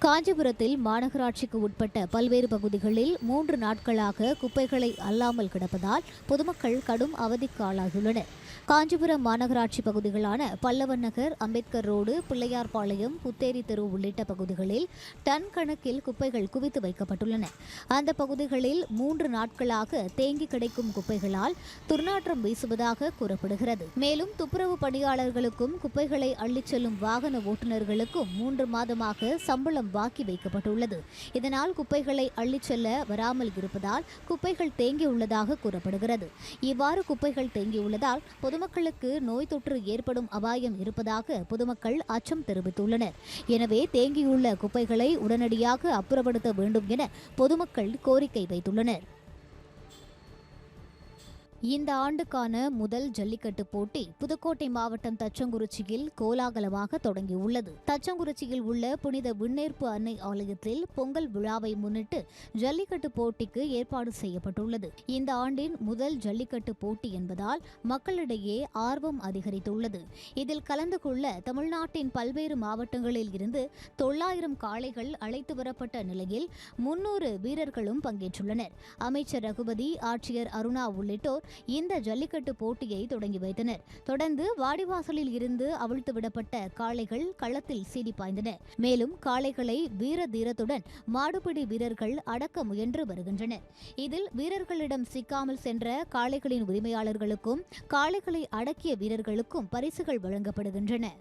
காஞ்சிபுரத்தில் மாநகராட்சிக்கு உட்பட்ட பல்வேறு பகுதிகளில் 3 நாட்களாக குப்பைகளை அள்ளாமல் கிடப்பதால் பொதுமக்கள் கடும் அவதிக்கு ஆளாகியுள்ளனர். காஞ்சிபுரம் மாநகராட்சி பகுதிகளான பல்லவன் நகர், அம்பேத்கர் ரோடு, பிள்ளையார்பாளையம், புத்தேரி தெரு உள்ளிட்ட பகுதிகளில் டன் கணக்கில் குப்பைகள் குவித்து வைக்கப்பட்டுள்ளன. அந்த பகுதிகளில் 3 நாட்களாக தேங்கி கிடைக்கும் குப்பைகளால் துர்நாற்றம் வீசுவதாக கூறப்படுகிறது. மேலும் துப்புரவு பணியாளர்களுக்கும் குப்பைகளை அள்ளிச் செல்லும் வாகன ஓட்டுநர்களுக்கும் 3 மாதமாக சம்பளம் பாக்கி வைக்கப்பட்டுள்ளது. இதனால் குப்பைகளை அள்ளிச் செல்ல வராமல் இருப்பதால் குப்பைகள் தேங்கியுள்ளதாக கூறப்படுகிறது. இவ்வாறு குப்பைகள் தேங்கியுள்ளதால் பொதுமக்களுக்கு நோய் தொற்று ஏற்படும் அபாயம் இருப்பதாக பொதுமக்கள் அச்சம் தெரிவித்துள்ளனர். எனவே தேங்கியுள்ள குப்பைகளை உடனடியாக அப்புறப்படுத்த வேண்டும் என பொதுமக்கள் கோரிக்கை வைத்துள்ளனர். இந்த ஆண்டுக்கான முதல் ஜல்லிக்கட்டு போட்டி புதுக்கோட்டை மாவட்டம் தச்சங்குறிச்சியில் கோலாகலமாக தொடங்கியுள்ளது. தச்சங்குறிச்சியில் உள்ள புனித விண்ணேற்பு அன்னை ஆலயத்தில் பொங்கல் விழாவை முன்னிட்டு ஜல்லிக்கட்டு போட்டிக்கு ஏற்பாடு செய்யப்பட்டுள்ளது. இந்த ஆண்டின் முதல் ஜல்லிக்கட்டு போட்டி என்பதால் மக்களிடையே ஆர்வம் அதிகரித்துள்ளது. இதில் கலந்து கொள்ள தமிழ்நாட்டின் பல்வேறு மாவட்டங்களில் இருந்து 900 காளைகள் அழைத்து வரப்பட்ட நிலையில் 300 வீரர்களும் பங்கேற்றுள்ளனர். அமைச்சர் ரகுபதி, ஆட்சியர் அருணா உள்ளிட்டோர் இந்த ஜல்லிக்கட்டு போட்டியை தொடங்கி வைத்தனர். தொடர்ந்து வாடிவாசலில் இருந்து அவிழ்த்து விடப்பட்ட காளைகள் களத்தில் சீறி பாய்ந்தன. மேலும் காளைகளை வீர தீரத்துடன் மாடுபிடி வீரர்கள் அடக்க முயன்று வருகின்றனர். இதில் வீரர்களிடம் சிக்காமல் சென்ற காளைகளின் உரிமையாளர்களுக்கும் காளைகளை அடக்கிய வீரர்களுக்கும் பரிசுகள் வழங்கப்படுகின்றன.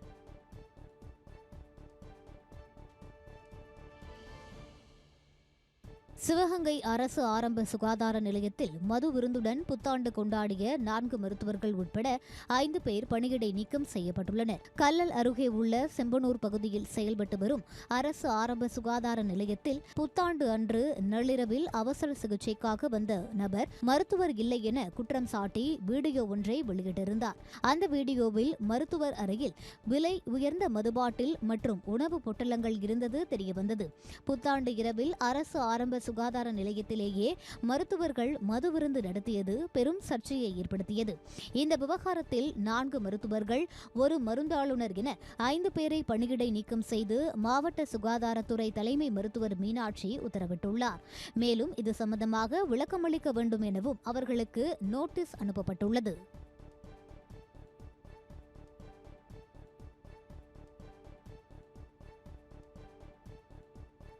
சிவகங்கை அரசு ஆரம்ப சுகாதார நிலையத்தில் மது விருந்துடன் புத்தாண்டு கொண்டாடிய 4 மருத்துவர்கள் உட்பட 5 பேர் பணியிடை நீக்கம் செய்யப்பட்டுள்ளனர். கல்லல் அருகே உள்ள செம்பனூர் பகுதியில் செயல்பட்டு வரும் அரசு ஆரம்ப சுகாதார நிலையத்தில் புத்தாண்டு அன்று நள்ளிரவில் அவசர சிகிச்சைக்காக வந்த நபர் மருத்துவர் இல்லை என குற்றம் சாட்டி வீடியோ ஒன்றை வெளியிட்டிருந்தார். அந்த வீடியோவில் மருத்துவர் அறையில் விலை உயர்ந்த மதுபாட்டில் மற்றும் உணவு பொட்டலங்கள் இருந்தது தெரியவந்தது. புத்தாண்டு இரவில் அரசு ஆரம்ப சுகாதார நிலையத்திலேயே மருத்துவர்கள் மது விருந்து நடத்தியது பெரும் சர்ச்சையை ஏற்படுத்தியது. இந்த விவகாரத்தில் 4 மருத்துவர்கள், 1 மருந்தாளுநர் என 5 பேரை பணியிடை நீக்கம் செய்து மாவட்ட சுகாதாரத்துறை தலைமை மருத்துவர் மீனாட்சி உத்தரவிட்டுள்ளார். மேலும் இது சம்பந்தமாக விளக்கமளிக்க வேண்டும் எனவும் அவர்களுக்கு நோட்டீஸ் அனுப்பப்பட்டுள்ளது.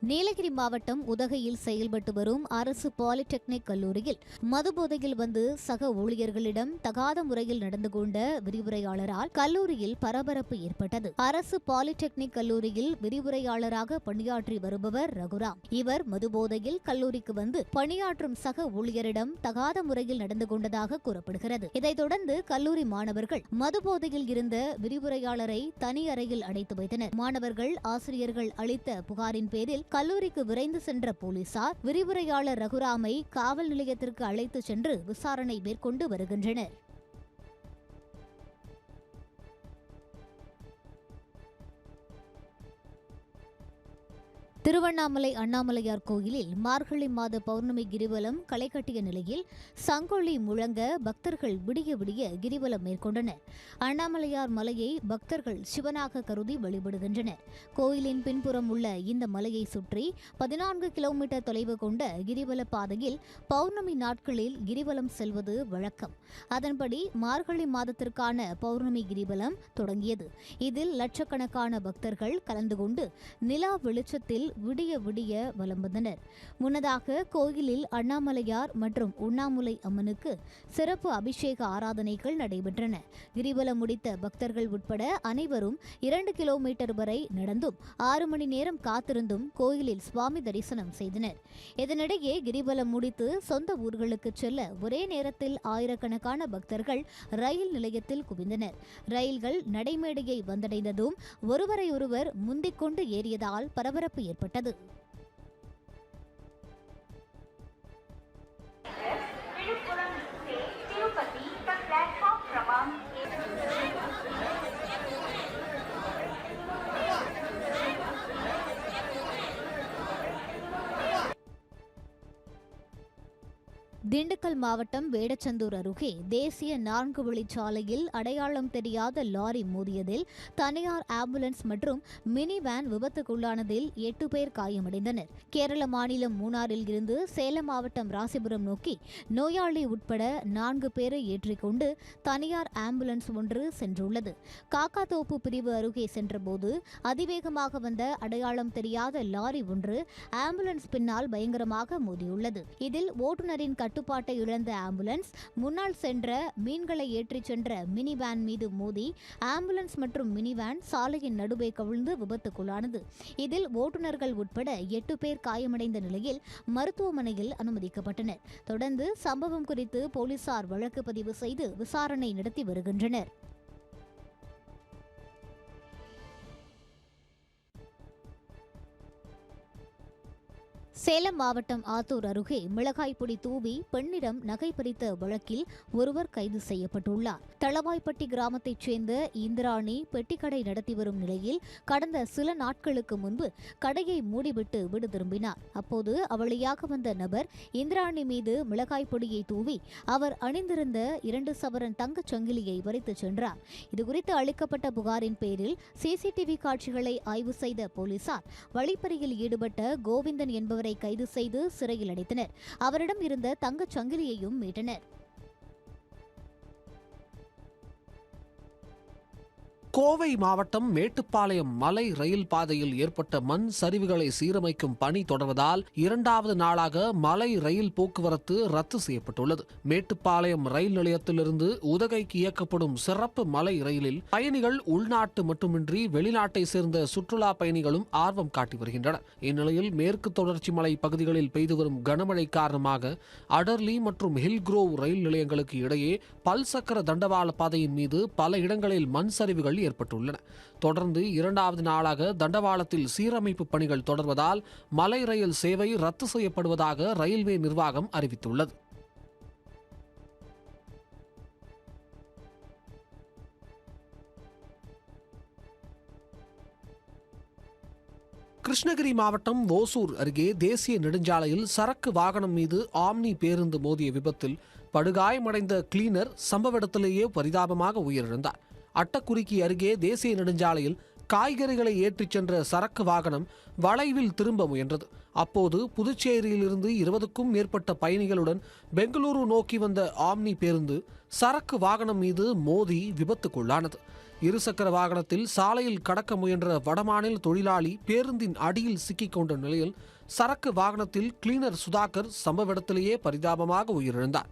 நீலகிரி மாவட்டம் உதகையில் செயல்பட்டு வரும் அரசு பாலிடெக்னிக் கல்லூரியில் மதுபோதையில் வந்து சக ஊழியர்களிடம் தகாத முறையில் நடந்து கொண்ட விரிவுரையாளரால் கல்லூரியில் பரபரப்பு ஏற்பட்டது. அரசு பாலிடெக்னிக் கல்லூரியில் விரிவுரையாளராக பணியாற்றி வருபவர் ரகுராம். இவர் மதுபோதையில் கல்லூரிக்கு வந்து பணியாற்றும் சக ஊழியரிடம் தகாத முறையில் நடந்து கொண்டதாக கூறப்படுகிறது. இதைத் தொடர்ந்து கல்லூரி மாணவர்கள் மதுபோதையில் இருந்த விரிவுரையாளரை தனி அறையில் அடைத்து வைத்தனர். மாணவர்கள், ஆசிரியர்கள் அளித்த புகாரின் பேரில் கல்லூரிக்கு விரைந்து சென்ற போலீசார் விரிவுரையாளர் ரகுராமை காவல் நிலையத்திற்கு அழைத்து சென்று விசாரணை மேற்கொண்டு வருகின்றனர். திருவண்ணாமலை அண்ணாமலையார் கோயிலில் மார்கழி மாத பௌர்ணமி கிரிவலம் களை கட்டிய நிலையில் சங்கொலி முழங்க பக்தர்கள் விடிய விடிய கிரிவலம் மேற்கொண்டனர். அண்ணாமலையார் மலையை பக்தர்கள் சிவனாக கருதி வழிபடுகின்றனர். கோயிலின் பின்புறம் உள்ள இந்த மலையை சுற்றி 14 கிலோமீட்டர் தொலைவு கொண்ட கிரிவல பாதையில் பௌர்ணமி நாட்களில் கிரிவலம் செல்வது வழக்கம். அதன்படி மார்கழி மாதத்திற்கான பௌர்ணமி கிரிவலம் தொடங்கியது. இதில் லட்சக்கணக்கான பக்தர்கள் கலந்து கொண்டு நிலா வெளிச்சத்தில் விடிய விடிய வலம் வந்தனர். முன்னதாக கோயிலில் அண்ணாமலையார் மற்றும் உண்ணாமுலை அம்மனுக்கு சிறப்பு அபிஷேக ஆராதனைகள் நடைபெற்றன. கிரிவலம் முடித்த பக்தர்கள் உட்பட அனைவரும் 2 கிலோமீட்டர் வரை நடந்தும் 6 மணி நேரம் காத்திருந்தும் கோயிலில் சுவாமி தரிசனம் செய்தனர். இதனிடையே கிரிவலம் முடித்து சொந்த ஊர்களுக்கு செல்ல ஒரே நேரத்தில் ஆயிரக்கணக்கான பக்தர்கள் ரயில் நிலையத்தில் குவிந்தனர். ரயில்கள் நடைமேடையை வந்தடைந்ததும் ஒருவரையொருவர் முந்திக்கொண்டு ஏறியதால் பரபரப்பு ஏற்பட்டது. திண்டுக்கல் மாவட்டம் வேடச்சந்தூர் அருகே தேசிய 4 வழிச்சாலையில் அடையாளம் தெரியாத லாரி மோதியதில் தனியார் ஆம்புலன்ஸ் மற்றும் மினி வேன் விபத்துக்குள்ளானதில் 8 பேர் காயமடைந்தனர். கேரள மாநிலம் மூணாறில் இருந்து சேலம் மாவட்டம் ராசிபுரம் நோக்கி நோயாளி உட்பட 4 பேரை ஏற்றிக்கொண்டு தனியார் ஆம்புலன்ஸ் ஒன்று சென்றுள்ளது. காக்காத்தோப்பு பிரிவு அருகே சென்றபோது அதிவேகமாக வந்த அடையாளம் தெரியாத லாரி ஒன்று ஆம்புலன்ஸ் பின்னால் பயங்கரமாக மோதியுள்ளது. இதில் ஓட்டுநரின் கட்டுப்பாட்டை இழந்த ஆம்புலன்ஸ் முன்னால் சென்ற மீன்களை ஏற்றிச் சென்ற மினி வேன் மீது மோதி ஆம்புலன்ஸ் மற்றும் மினி வேன் சாலையின் நடுவே கவிழ்ந்து விபத்துக்குள்ளானது. இதில் ஓட்டுநர்கள் உட்பட 8 பேர் காயமடைந்த நிலையில் மருத்துவமனையில் அனுமதிக்கப்பட்டனர். தொடர்ந்து சம்பவம் குறித்து போலீசார் வழக்கு பதிவு செய்து விசாரணை நடத்தி வருகின்றனர். சேலம் மாவட்டம் ஆத்தூர் அருகே மிளகாய் பொடி தூவி பெண்ணிடம் நகை பறித்த வழக்கில் ஒருவர் கைது செய்யப்பட்டுள்ளார். தளவாய்ப்பட்டி கிராமத்தைச் சேர்ந்த இந்திராணி பெட்டிக்கடை நடத்தி வரும் நிலையில் கடந்த சில நாட்களுக்கு முன்பு கடையை மூடிவிட்டு வீடு திரும்பினார். அப்போது அவளியாக வந்த நபர் இந்திராணி மீது மிளகாய் பொடியை தூவி அவர் அணிந்திருந்த 2 சவரன் தங்கச் சங்கிலியை பறித்துச் சென்றார். இதுகுறித்து அளிக்கப்பட்ட புகாரின் பேரில் சிசிடிவி காட்சிகளை ஆய்வு செய்த போலீசார் வழிப்பறியில் ஈடுபட்ட கோவிந்தன் என்பவரை கைது செய்து சிறையில் அடைத்தனர். அவரிடம் இருந்த தங்கச் சங்கிலியையும் மீட்டனர். கோவை மாவட்டம் மேட்டுப்பாளையம் மலை ரயில் பாதையில் ஏற்பட்ட மண் சரிவுகளை சீரமைக்கும் பணி தொடர்வதால் 2வது நாளாக மலை ரயில் போக்குவரத்து ரத்து செய்யப்பட்டுள்ளது. மேட்டுப்பாளையம் ரயில் நிலையத்திலிருந்து உதகைக்கு இயக்கப்படும் சிறப்பு மலை ரயிலில் பயணிகள் உள்நாட்டு மட்டுமின்றி வெளிநாட்டை சேர்ந்த சுற்றுலா பயணிகளும் ஆர்வம் காட்டி வருகின்றனர். இந்நிலையில் மேற்கு தொடர்ச்சி மலை பகுதிகளில் பெய்து வரும் கனமழை காரணமாக அடர்லி மற்றும் ஹில்க்ரோவ் ரயில் நிலையங்களுக்கு இடையே பல்சக்கர தண்டவாள பாதையின் மீது பல இடங்களில் மண் சரிவுகள் ஏற்பட்டுள்ளன. தொடர்ந்து 2வது நாளாக தண்டவாளத்தில் சீரமைப்பு பணிகள் தொடர்வதால் மலை ரயில் சேவை ரத்து செய்யப்படுவதாக ரயில்வே நிர்வாகம் அறிவித்துள்ளது. கிருஷ்ணகிரி மாவட்டம் ஓசூர் அருகே தேசிய நெடுஞ்சாலையில் சரக்கு வாகனம் மீது ஆம்னி பேருந்து மோதிய விபத்தில் படுகாயமடைந்த கிளீனர் சம்பவ இடத்திலேயே பரிதாபமாக உயிரிழந்தார். அட்டக்குறிக்கி அருகே தேசிய நெடுஞ்சாலையில் காய்கறிகளை ஏற்றிச் சென்ற சரக்கு வாகனம் வளைவில் திரும்ப முயன்றது. அப்போது புதுச்சேரியிலிருந்து 20க்கும் மேற்பட்ட பயணிகளுடன் பெங்களூரு நோக்கி வந்த ஆம்னி பேருந்து சரக்கு வாகனம் மீது மோதி விபத்துக்குள்ளானது. இருசக்கர வாகனத்தில் சாலையில் கடக்க முயன்ற வடமாநில தொழிலாளி பேருந்தின் அடியில் சிக்கிக் கொண்ட நிலையில் சரக்கு வாகனத்தில் கிளீனர் சுதாகர் சம்பவ இடத்திலேயே பரிதாபமாக உயிரிழந்தார்.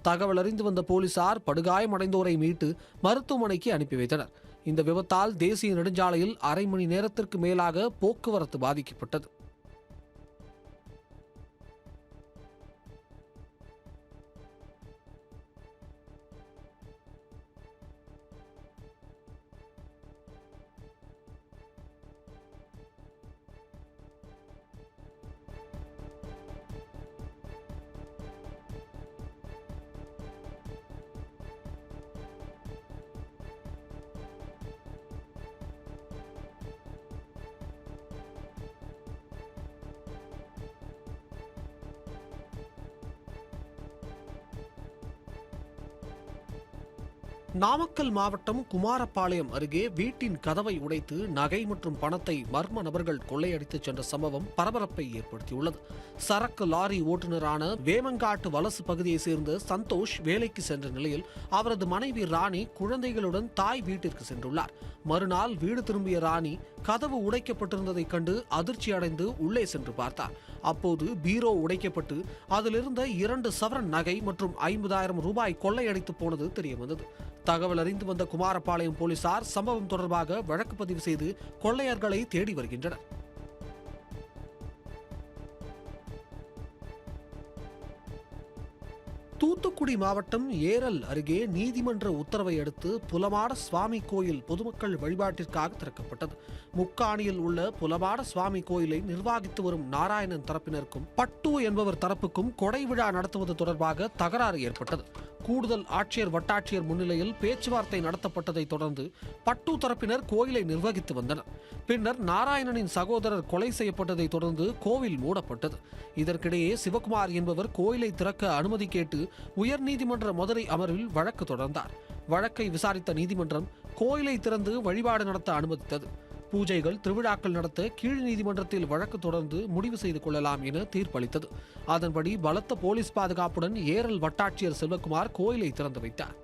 தகவல் அறிந்து வந்த போலீசார் படுகாயமடைந்தோரை மீட்டு மருத்துவமனைக்கு அனுப்பி வைத்தனர். இந்த விபத்தால் தேசிய நெடுஞ்சாலையில் அரை மணி நேரத்திற்கு மேலாக போக்குவரத்து பாதிக்கப்பட்டது. நாமக்கல் மாவட்டம் குமாரபாளையம் அருகே வீட்டின் கதவை உடைத்து நகை மற்றும் பணத்தை மர்ம நபர்கள் கொள்ளையடித்துச் சென்ற சம்பவம் பரபரப்பை ஏற்படுத்தியுள்ளது. சரக்கு லாரி ஓட்டுநரான வேமங்காட்டு வலசு பகுதியை சேர்ந்த சந்தோஷ் வேலைக்கு சென்ற நிலையில் அவரது மனைவி ராணி குழந்தைகளுடன் தாய் வீட்டிற்கு சென்றுள்ளார். மறுநாள் வீடு திரும்பிய ராணி கதவு உடைக்கப்பட்டிருந்ததைக் கண்டு அதிர்ச்சி அடைந்து உள்ளே சென்று பார்த்தார். அப்போது பீரோ உடைக்கப்பட்டு அதிலிருந்த 2 சவரன் நகை மற்றும் 50,000 ரூபாய் கொள்ளையடித்து போனது தெரியவந்தது. தகவல் அறிந்து வந்த குமாரபாளையம் போலீசார் சம்பவம் தொடர்பாக வழக்கு பதிவு செய்து கொள்ளையர்களை தேடி வருகின்றனர். தூத்துக்குடி மாவட்டம் ஏரல் அருகே நீதிமன்ற உத்தரவை அடுத்து புலமாட சுவாமி கோயில் பொதுமக்கள் வழிபாட்டிற்காக திறக்கப்பட்டது. முக்காணியில் உள்ள புலமாட சுவாமி கோயிலை நிர்வாகித்து வரும் நாராயணன் தரப்பினருக்கும் பட்டு என்பவர் தரப்புக்கும் கொடை விழா நடத்துவது தொடர்பாக தகராறு ஏற்பட்டது. கூடுதல் ஆட்சியர் வட்டாட்சியர் முன்னிலையில் பேச்சுவார்த்தை நடத்தப்பட்டதை தொடர்ந்து பட்டு தரப்பினர் கோயிலை நிர்வகித்து வந்தனர். பின்னர் நாராயணனின் சகோதரர் கொலை செய்யப்பட்டதை தொடர்ந்து கோவில் மூடப்பட்டது. இதற்கிடையே சிவகுமார் என்பவர் கோயிலை திறக்க அனுமதி கேட்டு உயர்நீதிமன்ற மதுரை அமர்வில் வழக்கு தொடர்ந்தார். வழக்கை விசாரித்த நீதிமன்றம் கோயிலை திறந்து வழிபாடு நடத்த அனுமதித்தது. பூஜைகள், திருவிழாக்கள் நடத்த கீழ் நீதிமன்றத்தில் வழக்கு தொடர்ந்து முடிவு செய்து கொள்ளலாம் என தீர்ப்பளித்தது. அதன்படி பலத்த போலீஸ் பாதுகாப்புடன் ஏரல் வட்டாட்சியர் செல்வகுமார் கோயிலை திறந்து வைத்தார்.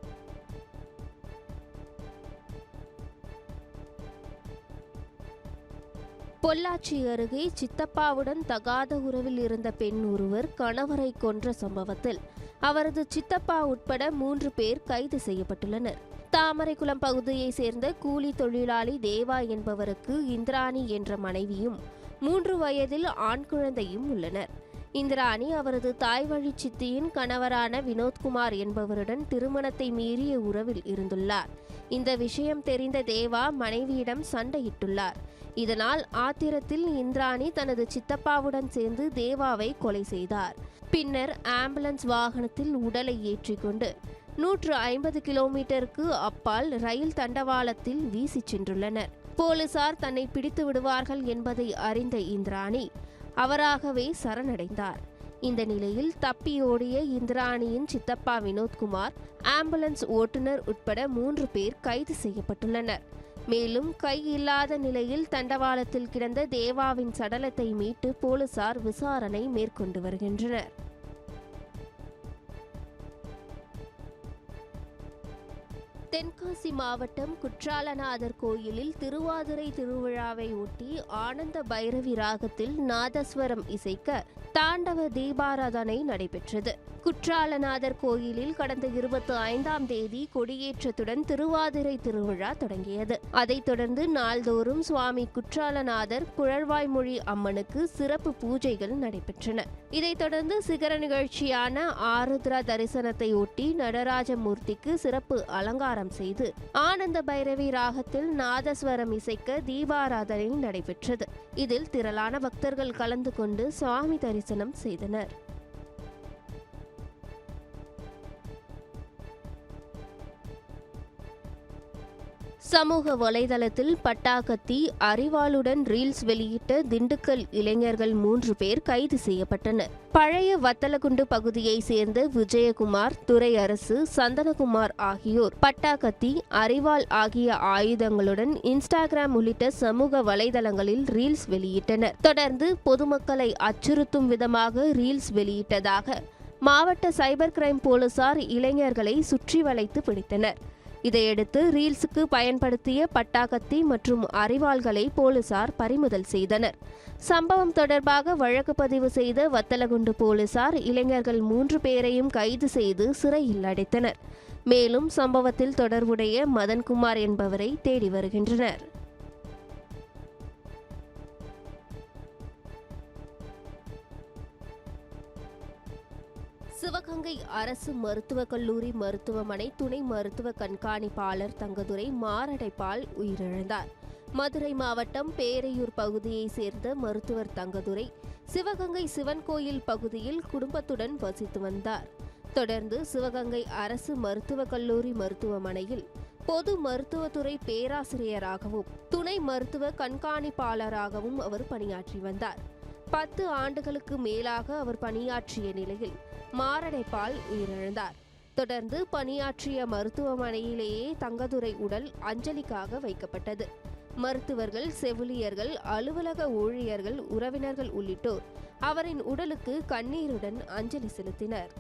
பொள்ளாச்சி அருகே சித்தப்பாவுடன் தகாத உறவில் இருந்த பெண் ஒருவர் கணவரை கொன்ற சம்பவத்தில் அவரது சித்தப்பா உட்பட 3 பேர் கைது செய்யப்பட்டுள்ளனர். தாமரைக்குளம் பகுதியை சேர்ந்த கூலி தொழிலாளி தேவா என்பவருக்கு இந்திராணி என்ற மனைவியும் 3 வயதில் ஆண் குழந்தையும் உள்ளனர். இந்திராணி அவரது தாய் வழி சித்தியின் கணவரான வினோத்குமார் என்பவருடன் திருமணத்தை மீறிய உறவில் இருந்துள்ளார். இந்த விஷயம் தெரிந்த தேவா மனைவியிடம் சண்டையிட்டுள்ளார். இதனால் ஆத்திரத்தில் இந்திராணி தனது சித்தப்பாவுடன் சேர்ந்து தேவாவை கொலை செய்தார். பின்னர் ஆம்புலன்ஸ் வாகனத்தில் உடலை ஏற்றிக்கொண்டு 150 கிலோமீட்டருக்கு அப்பால் ரயில் தண்டவாளத்தில் வீசி சென்றுள்ளனர். போலீசார் தன்னை பிடித்து விடுவார்கள் என்பதை அறிந்த இந்திராணி அவராகவே சரணடைந்தார். இந்த நிலையில் தப்பியோடிய இந்திராணியின் சித்தப்பா வினோத்குமார், ஆம்புலன்ஸ் ஓட்டுநர் உட்பட 3 பேர் கைது செய்யப்பட்டுள்ளனர். மேலும் கை இல்லாத நிலையில் தண்டவாளத்தில் கிடந்த தேவாவின் சடலத்தை மீட்டு போலீசார் விசாரணை மேற்கொண்டு வருகின்றனர். தென்காசி மாவட்டம் குற்றாலநாதர் கோயிலில் திருவாதிரை திருவிழாவை ஒட்டி ஆனந்த பைரவி ராகத்தில் நாதஸ்வரம் இசைக்க தாண்டவ தீபாராதனை நடைபெற்றது. குற்றாலநாதர் கோயிலில் கடந்த 25ஆம் தேதி கொடியேற்றத்துடன் திருவாதிரை திருவிழா தொடங்கியது. அதைத் தொடர்ந்து நாள்தோறும் சுவாமி குற்றாலநாதர் குழல்வாய்மொழி அம்மனுக்கு சிறப்பு பூஜைகள் நடைபெற்றன. இதைத் தொடர்ந்து சிகர நிகழ்ச்சியான ஆருத்ரா தரிசனத்தை ஒட்டி நடராஜமூர்த்திக்கு சிறப்பு அலங்காரம் செய்து ஆனந்த பைரவி ராகத்தில் நாதஸ்வரம் இசைக்க தீபாராதனை நடைபெற்றது. இதில் திரளான பக்தர்கள் கலந்து கொண்டு சுவாமி தரிசனம் செய்தனர். சமூக வலைதளத்தில் பட்டாக்கத்தி அரிவாளுடன் ரீல்ஸ் வெளியிட்ட திண்டுக்கல் இளைஞர்கள் 3 பேர் கைது செய்யப்பட்டனர். பழைய வத்தலகுண்டு பகுதியை சேர்ந்த விஜயகுமார், துரையரசு, சந்தனகுமார் ஆகியோர் பட்டாக்கத்தி, அரிவாள் ஆகிய ஆயுதங்களுடன் இன்ஸ்டாகிராம் உள்ளிட்ட சமூக வலைதளங்களில் ரீல்ஸ் வெளியிட்டனர். தொடர்ந்து பொதுமக்களை அச்சுறுத்தும் விதமாக ரீல்ஸ் வெளியிட்டதாக மாவட்ட சைபர் கிரைம் போலீசார் இளைஞர்களை சுற்றி வளைத்து பிடித்தனர். இதையடுத்து ரீல்ஸுக்கு பயன்படுத்திய பட்டாக்கத்தி மற்றும் அரிவாள்களை போலீசார் பறிமுதல் செய்தனர். சம்பவம் தொடர்பாக வழக்கு பதிவு செய்த வத்தலகுண்டு போலீசார் இளைஞர்கள் 3 பேரையும் கைது செய்து சிறையில் அடைத்தனர். மேலும் சம்பவத்தில் தொடர்புடைய மதன்குமார் என்பவரை தேடி வருகின்றனர். சிவகங்கை அரசு மருத்துவக் கல்லூரி மருத்துவமனை துணை மருத்துவ கண்காணிப்பாளர் தங்கதுரை மாரடைப்பால் உயிரிழந்தார். மதுரை மாவட்டம் பேரையூர் பகுதியை சேர்ந்த மருத்துவர் தங்கதுரை சிவகங்கை சிவன் கோயில் பகுதியில் குடும்பத்துடன் வசித்து வந்தார். தொடர்ந்து சிவகங்கை அரசு மருத்துவக் கல்லூரி மருத்துவமனையில் பொது மருத்துவத்துறை பேராசிரியராகவும் துணை மருத்துவ கண்காணிப்பாளராகவும் அவர் பணியாற்றி வந்தார். 10 ஆண்டுகளுக்கு மேலாக அவர் பணியாற்றிய நிலையில் மாரடைப்பால் உயிரிழந்தார். தொடர்ந்து பணியாற்றிய மருத்துவமனையிலேயே தங்கதுரை உடல் அஞ்சலிக்காக வைக்கப்பட்டது. மருத்துவர்கள், செவிலியர்கள், அலுவலக ஊழியர்கள், உறவினர்கள் உள்ளிட்டோர் அவரின் உடலுக்கு கண்ணீருடன் அஞ்சலி செலுத்தினர்.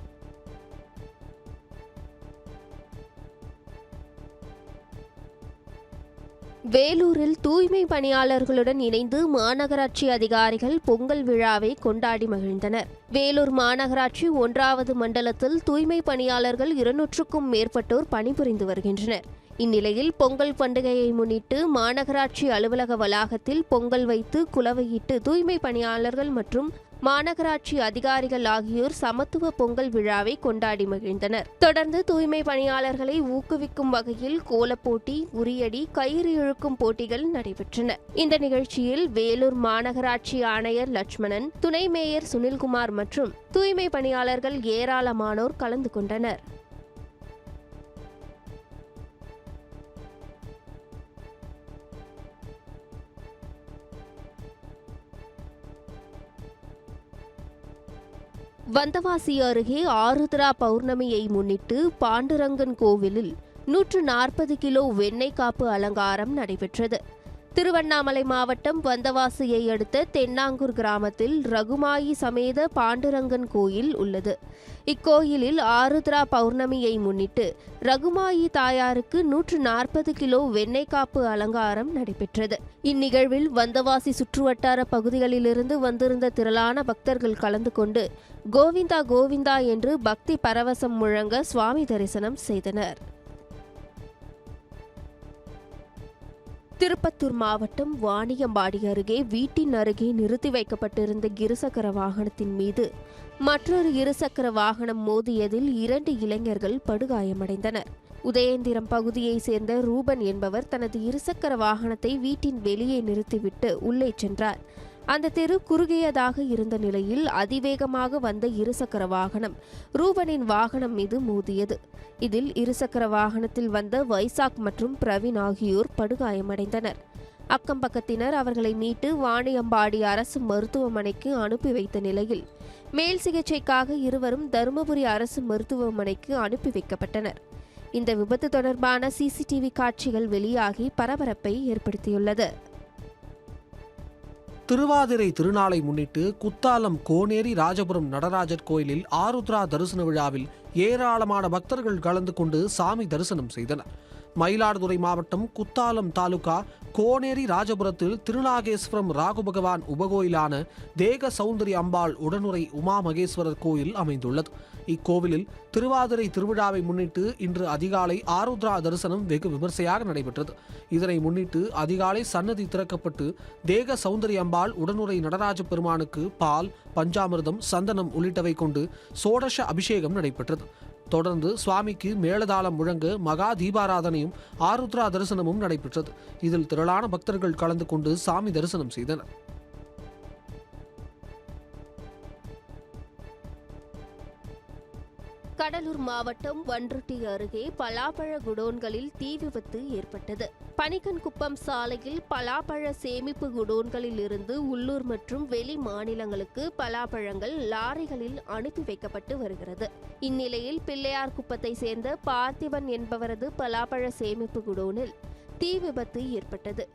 வேலூரில் தூய்மை பணியாளர்களுடன் இணைந்து மாநகராட்சி அதிகாரிகள் பொங்கல் விழாவை கொண்டாடி மகிழ்ந்தனர். வேலூர் மாநகராட்சி 1வது மண்டலத்தில் தூய்மை பணியாளர்கள் 200க்கும் மேற்பட்டோர் பணிபுரிந்து வருகின்றனர். இந்நிலையில் பொங்கல் பண்டிகையை முன்னிட்டு மாநகராட்சி அலுவலக வளாகத்தில் பொங்கல் வைத்து குலவையிட்டு தூய்மை பணியாளர்கள் மற்றும் மாநகராட்சி அதிகாரிகள் ஆகியோர் சமத்துவ பொங்கல் விழாவை கொண்டாடி மகிழ்ந்தனர். தொடர்ந்து தூய்மை பணியாளர்களை ஊக்குவிக்கும் வகையில் கோலப்போட்டி, உரியடி, கயிறு இழுக்கும் போட்டிகள் நடைபெற்றன. இந்த நிகழ்ச்சியில் வேலூர் மாநகராட்சி ஆணையர் லட்சுமணன், துணை மேயர் சுனில்குமார் மற்றும் தூய்மை பணியாளர்கள் ஏராளமானோர் கலந்து கொண்டனர். வந்தவாசி அருகே ஆருத்ரா பௌர்ணமியை முன்னிட்டு பாண்டுரங்கன் கோவிலில் 140 கிலோ வெண்ணெய் காப்பு அலங்காரம் நடைபெற்றது. திருவண்ணாமலை மாவட்டம் வந்தவாசியை அடுத்த தென்னாங்கூர் கிராமத்தில் ரகுமாயி சமேத பாண்டுரங்கன் கோயில் உள்ளது. இக்கோயிலில் ஆருத்ரா பௌர்ணமியை முன்னிட்டு ரகுமாயி தாயாருக்கு 140 கிலோ வெண்ணெய் காப்பு அலங்காரம் நடைபெற்றது. இந்நிகழ்வில் வந்தவாசி சுற்றுவட்டார பகுதிகளிலிருந்து வந்திருந்த திரளான பக்தர்கள் கலந்து கொண்டு கோவிந்தா கோவிந்தா என்று பக்தி பரவசம் முழங்க சுவாமி தரிசனம் செய்தனர். திருப்பத்தூர் மாவட்டம் வாணியம்பாடி அருகே வீட்டின் அருகே நிறுத்தி வைக்கப்பட்டிருந்த இருசக்கர வாகனத்தின் மீது மற்றொரு இருசக்கர வாகனம் மோதியதில் 2 இளைஞர்கள் படுகாயமடைந்தனர். உதயந்திரம் பகுதியைச் சேர்ந்த ரூபன் என்பவர் தனது இருசக்கர வாகனத்தை வீட்டின் வெளியே நிறுத்திவிட்டு உள்ளே சென்றார். அந்த தெரு குறுகியதாக இருந்த நிலையில் அதிவேகமாக வந்த இருசக்கர வாகனம் ரூபனின் வாகனம் மீது மோதியது. இதில் இருசக்கர வாகனத்தில் வந்த வைசாக் மற்றும் பிரவீன் ஆகியோர் படுகாயமடைந்தனர். அக்கம் பக்கத்தினர் அவர்களை மீட்டு வாணியம்பாடி அரசு மருத்துவமனைக்கு அனுப்பி வைத்த நிலையில் மேல் சிகிச்சைக்காக இருவரும் தருமபுரி அரசு மருத்துவமனைக்கு அனுப்பி வைக்கப்பட்டனர். இந்த விபத்து தொடர்பான சிசிடிவி காட்சிகள் வெளியாகி பரபரப்பை ஏற்படுத்தியுள்ளது. திருவாதிரை திருநாளை முன்னிட்டு குத்தாலம் கோனேரி ராஜபுரம் நடராஜர் கோயிலில் ஆருத்ரா தரிசன விழாவில் ஏராளமான பக்தர்கள் கலந்து கொண்டு சாமி தரிசனம் செய்தனர். மயிலாடுதுறை மாவட்டம் குத்தாலம் தாலுகா கோனேரி ராஜபுரத்தில் திருநாகேஸ்வரம் ராகு பகவான் உபகோயிலான தேக சௌந்தரி அம்பாள் உடனுரை உமா மகேஸ்வரர் கோயில் அமைந்துள்ளது. இக்கோவிலில் திருவாதிரை திருவிழாவை முன்னிட்டு இன்று அதிகாலை ஆருத்ரா தரிசனம் வெகு விமர்சையாக நடைபெற்றது. இதனை முன்னிட்டு அதிகாலை சன்னதி திறக்கப்பட்டு தேக சௌந்தரி அம்பாள் உடனுரை நடராஜ பெருமானுக்கு பால், பஞ்சாமிர்தம், சந்தனம் உள்ளிட்டவை கொண்டு சோடச அபிஷேகம் நடைபெற்றது. தொடர்ந்து சுவாமிக்கு மேளதாளம் முழங்க மகா தீபாராதனையும் ஆருத்ரா தரிசனமும் நடைபெற்றது. இதில் திரளான பக்தர்கள் கலந்து கொண்டு சாமி தரிசனம் செய்தனர். கடலூர் மாவட்டம் வன்ருட்டி அருகே பலாப்பழ குடோன்களில் தீ விபத்து ஏற்பட்டது. பனிக்கன்குப்பம் சாலையில் பலாப்பழ சேமிப்பு குடோன்களில் இருந்து உள்ளூர் மற்றும் வெளி மாநிலங்களுக்கு பலாப்பழங்கள் லாரிகளில் அனுப்பி வைக்கப்பட்டு வருகிறது. இந்நிலையில் பிள்ளையார்குப்பத்தை சேர்ந்த பார்த்திபன் என்பவரது பலாப்பழ சேமிப்பு குடோனில் தீ விபத்து ஏற்பட்டது.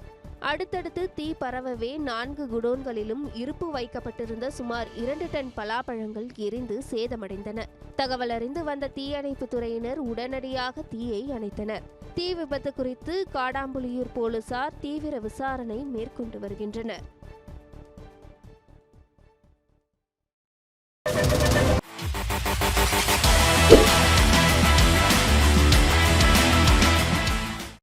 அடுத்தடுத்து தீ பரவவே 4 குடோன்களிலும் இருப்பு வைக்கப்பட்டிருந்த சுமார் 2 டன் பலாப்பழங்கள் எரிந்து சேதமடைந்தன. தகவல் அறிந்து வந்த தீயணைப்பு துறையினர் உடனடியாக தீயை அணைத்தனர். தீ விபத்து குறித்து காடாம்புலியூர் போலீசார் தீவிர விசாரணை மேற்கொண்டு வருகின்றனர்.